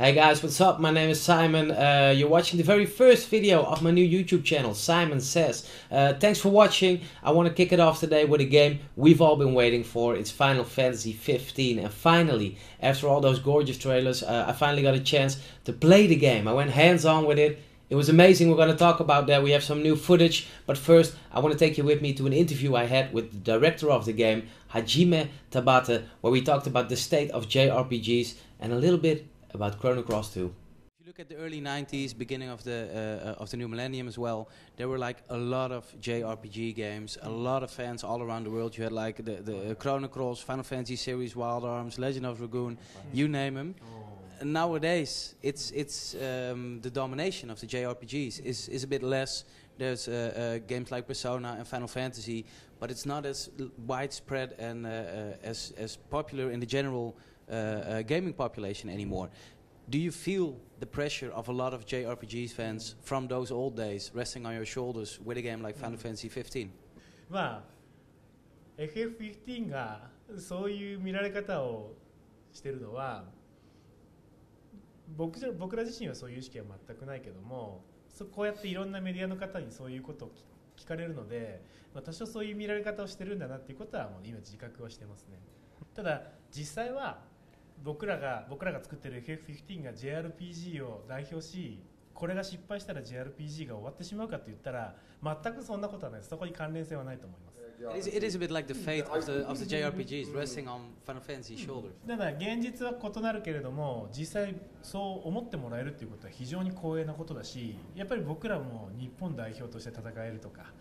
Hey guys, what's up? My name is Simon. You're watching the very first video of my new YouTube channel, Simon Says. Thanks for watching. I want to kick it off today with a game we've all been waiting for. It's Final Fantasy 15, and finally, after all those gorgeous trailers, I finally got a chance to play the game. I went hands-on with it. It was amazing. We're going to talk about that. We have some new footage, but first I want to take you with me to an interview I had with the director of the game, Hajime Tabata, where we talked about the state of JRPGs and a little bit about Chrono Cross 2. If you look at the early 90s, beginning of the new millennium as well, there were like a lot of JRPG games, a lot of fans all around the world. You had like the Chrono Cross, Final Fantasy series, Wild Arms, Legend of Dragoon, you name them. And nowadays, it's the domination of the JRPGs is a bit less. There's games like Persona and Final Fantasy, but it's not as widespread and as popular in the general gaming population anymore. Do you feel the pressure of a lot of JRPG fans from those old days resting on your shoulders with a game like Final Fantasy 15? まあ FF15 がそういう見られ方をしてるのは僕ら自身はそういう意識は全くないけども、こうやっていろんなメディアの方にそういうことを聞かれるので、多少そういう見られ方をしてるんだなっていうことはもう今自覚はしてますね。ただ実際は僕らが作ってる FF15 が JRPG を代表し、これが失敗したら JRPG が終わってしまうかと言ったら全くそんなことはないです。そこに関連性はないと思います。It is a bit like the fate of the JRPGs resting on Final Fantasy's shoulders. ただ現実は異なるけれども、実際そう思ってもらえるっていうことは非常に光栄なことだし、やっぱり僕らも日本代表として戦えるとか、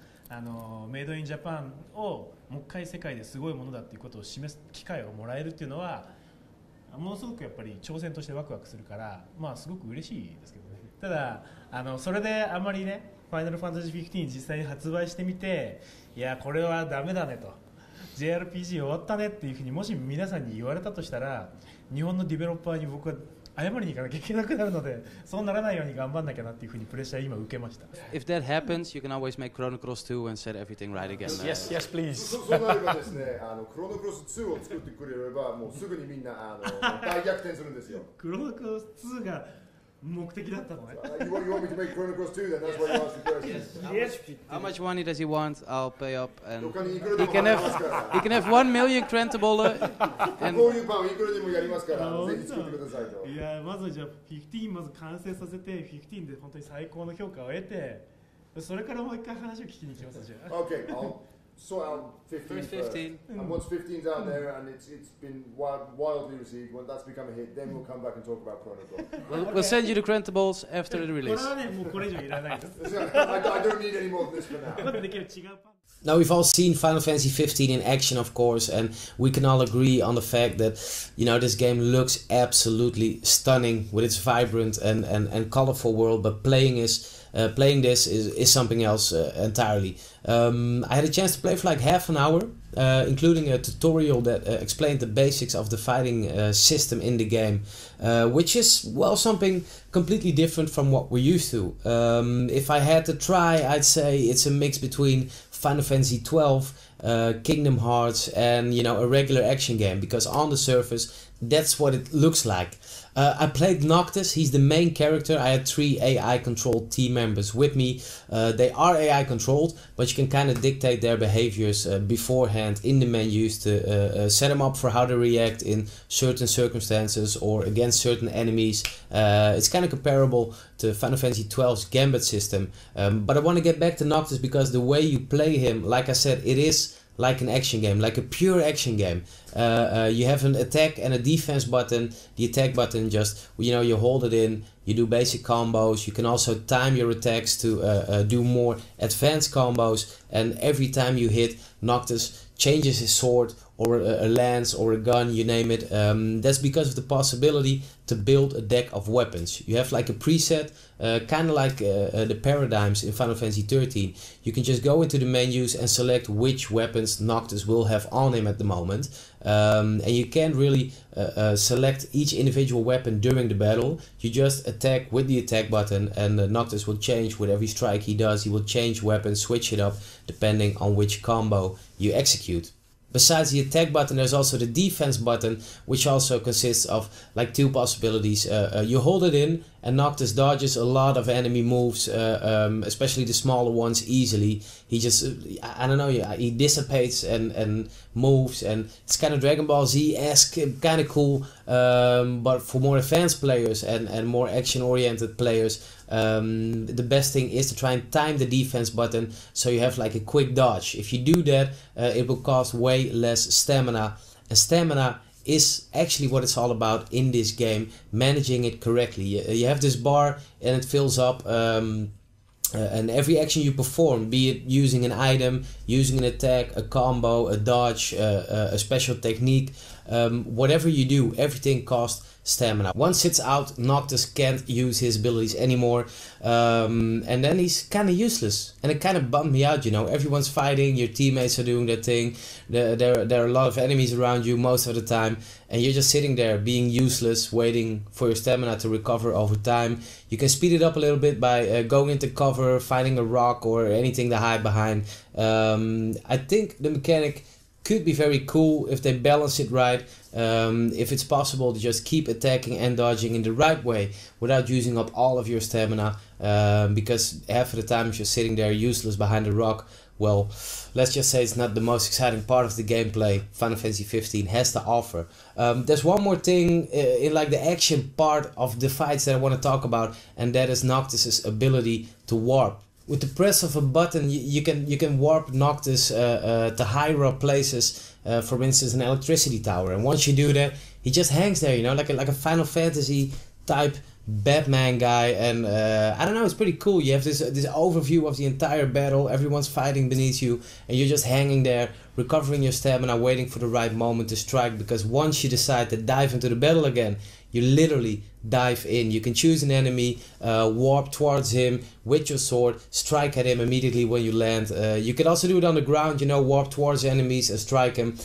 メイドインジャパンをもう一回世界ですごいものだっていうことを示す機会をもらえるっていうのはものすごくやっぱり挑戦としてワクワクするから、すごく嬉しいですけどね。ただそれであんまりね、ファイナルファンタジー15実際に発売してみて、いやこれはダメだねと、 JRPG 終わったねっていうふうにもし皆さんに言われたとしたら、日本のディベロッパーに僕は謝りに行かなきゃいけなくなるので、そうならないように頑張んなきゃなっていうふうにプレッシャー今受けました。 If that happens, you can always make Chrono Cross 2 and set everything right again. Yes, please. そうなればですね、クロノクロス2を作ってくれればもうすぐにみんな大逆転するんですよ。クロノクロス2が目的だったのね。You want me to make Chrono Cross 2? Then that's why you asked the question. Yes. How much money does he want? I'll pay up, and お金いくら he でも can 払いますから。 have 1 million Krentabolle. こういうパンをいくらでもやりますから、ぜひ作ってくださいと。いや、まずじゃあ15まず完成させて、15で本当に最高の評価を得て、それからもう一回話を聞きに行きますじゃあ。Okay, I'll sort out 15 first. And once 15's out there and it's been wildly received, when that's become a hit, then we'll come back and talk about Chrono Cross. We'll send you the Krentables after the これ release. はね、もうこれ以上いらないです。I don't need any more than this for now. まだできる違うパン。 Now, we've all seen Final Fantasy 15 in action, of course, and we can all agree on the fact that, you know, this game looks absolutely stunning with its vibrant and colorful world, but playing this is something else entirely. I had a chance to play for like half an hour, including a tutorial that explained the basics of the fighting system in the game, which is, well, something completely different from what we're used to. If I had to try, I'd say it's a mix between Final Fantasy 12, Kingdom Hearts, and, you know, a regular action game, because on the surface that's what it looks like. I played Noctis. He's the main character. I had 3 AI controlled team members with me. They are AI controlled, but you can kind of dictate their behaviors beforehand in the menus to set them up for how to react in certain circumstances or against certain enemies. It's kind of comparable to Final Fantasy XII's Gambit system, but I want to get back to Noctis because the way you play him, like I said, it is like an action game, like a pure action game. You have an attack and a defense button. The attack button just, you know, you hold it in, you do basic combos. You can also time your attacks to do more advanced combos, and every time you hit, Noctis changes his sword or a lance or a gun, you name it. That's because of the possibility to build a deck of weapons. You have like a preset, kind of like the paradigms in Final Fantasy 13. You can just go into the menus and select which weapons Noctis will have on him at the moment. And you can't really select each individual weapon during the battle. You just attack with the attack button, and Noctis will change with every strike he does. He will change weapons, switch it up depending on which combo you execute. Besides the attack button, there's also the defense button, which also consists of like two possibilities. You hold it in, and Noctis dodges a lot of enemy moves, especially the smaller ones, easily. He just, I don't know, he dissipates and moves, and it's kind of Dragon Ball Z-esque, kind of cool. But for more advanced players and more action-oriented players, the best thing is to try and time the defense button so you have like a quick dodge. If you do that, it will cost way less stamina, and stamina is actually what it's all about in this game, managing it correctly. You have this bar and it fills up, and every action you perform, be it using an item, using an attack, a combo, a dodge, a special technique, whatever you do, everything costs stamina. Once it's out, Noctis can't use his abilities anymore, and then he's kind of useless, and it kind of bummed me out, you know. Everyone's fighting, your teammates are doing their thing, there are a lot of enemies around you most of the time, and you're just sitting there being useless, waiting for your stamina to recover over time. You can speed it up a little bit by going into cover, finding a rock or anything to hide behind. I think the mechanic could be very cool if they balance it right, if it's possible to just keep attacking and dodging in the right way without using up all of your stamina, because half of the time if you're sitting there useless behind a rock, well, let's just say it's not the most exciting part of the gameplay Final Fantasy 15 has to offer. There's one more thing in like the action part of the fights that I want to talk about, and that is Noctis's ability to warp. With the press of a button, you can warp Noctis to higher up places, for instance an electricity tower, and once you do that, he just hangs there, you know, like a Final Fantasy type Batman guy, and I don't know, it's pretty cool. You have this overview of the entire battle, everyone's fighting beneath you, and you're just hanging there, recovering your stamina, waiting for the right moment to strike, because once you decide to dive into the battle again, you literally dive in. You can choose an enemy, warp towards him with your sword, strike at him immediately when you land. You can also do it on the ground, you know, warp towards enemies and strike him,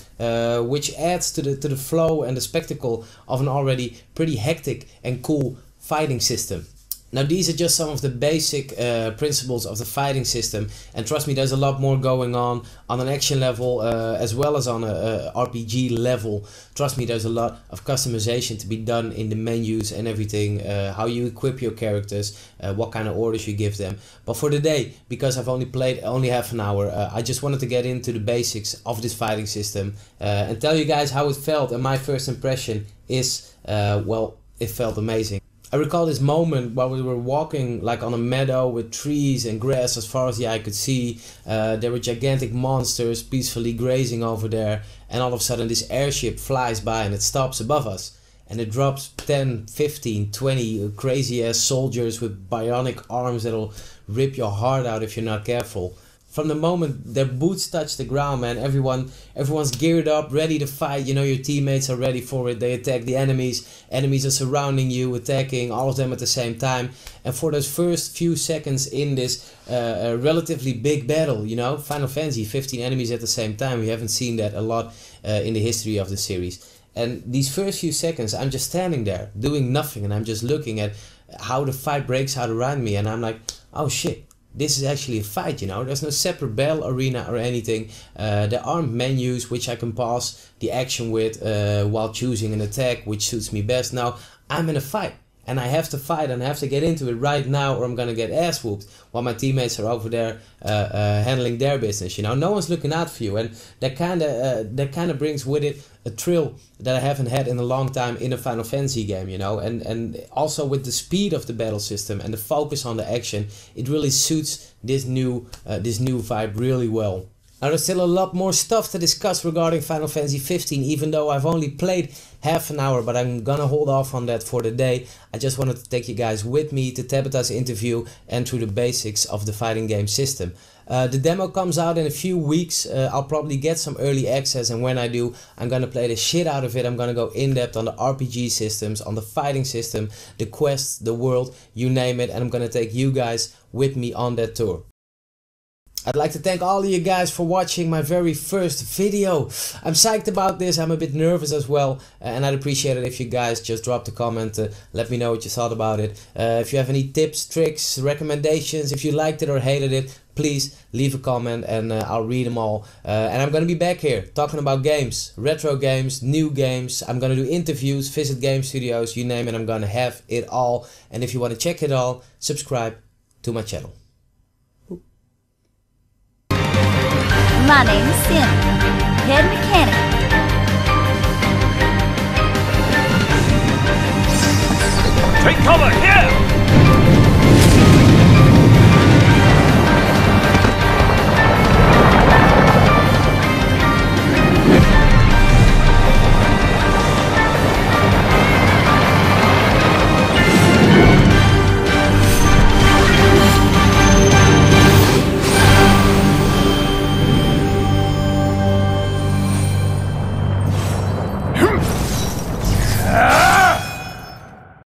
which adds to the flow and the spectacle of an already pretty hectic and cool fighting system. Now these are just some of the basic principles of the fighting system, and trust me, there's a lot more going on an action level as well as on a RPG level. Trust me, there's a lot of customization to be done in the menus and everything, how you equip your characters, what kind of orders you give them. But for today, because I've only played half an hour, I just wanted to get into the basics of this fighting system and tell you guys how it felt, and my first impression is, well, it felt amazing. I recall this moment while we were walking like on a meadow with trees and grass as far as the eye could see. There were gigantic monsters peacefully grazing over there, and all of a sudden this airship flies by and it stops above us, and it drops 10, 15, 20 crazy ass soldiers with bionic arms that'll rip your heart out if you're not careful. From the moment their boots touch the ground, man, everyone's geared up, ready to fight. You know, your teammates are ready for it. They attack the enemies. Enemies are surrounding you, attacking all of them at the same time. And for those first few seconds in this relatively big battle, you know, Final Fantasy, 15 enemies at the same time. We haven't seen that a lot in the history of the series. And these first few seconds, I'm just standing there doing nothing, and I'm just looking at how the fight breaks out around me, and I'm like, oh shit. This is actually a fight, you know. There's no separate battle arena or anything. There aren't menus which I can pause the action with while choosing an attack which suits me best. Now, I'm in a fight, and I have to fight, and I have to get into it right now, or I'm gonna get ass whooped while my teammates are over there handling their business. You know, no one's looking out for you, and that kind of brings with it a thrill that I haven't had in a long time in a Final Fantasy game. You know, and also with the speed of the battle system and the focus on the action, it really suits this new vibe really well. Now there's still a lot more stuff to discuss regarding Final Fantasy 15, even though I've only played half an hour, but I'm gonna hold off on that for today. I just wanted to take you guys with me to Tabata's interview and through the basics of the fighting game system. The demo comes out in a few weeks. I'll probably get some early access, and when I do, I'm gonna play the shit out of it. I'm gonna go in depth on the RPG systems, on the fighting system, the quests, the world, you name it, and I'm gonna take you guys with me on that tour. I'd like to thank all of you guys for watching my very first video. I'm psyched about this, I'm a bit nervous as well, and I'd appreciate it if you guys just dropped a comment, let me know what you thought about it. If you have any tips, tricks, recommendations, if you liked it or hated it, please leave a comment and I'll read them all. And I'm gonna be back here talking about games, retro games, new games. I'm gonna do interviews, visit game studios, you name it, I'm gonna have it all. And if you want to check it all, subscribe to my channel. My name's Sim, head mechanic. Take cover here!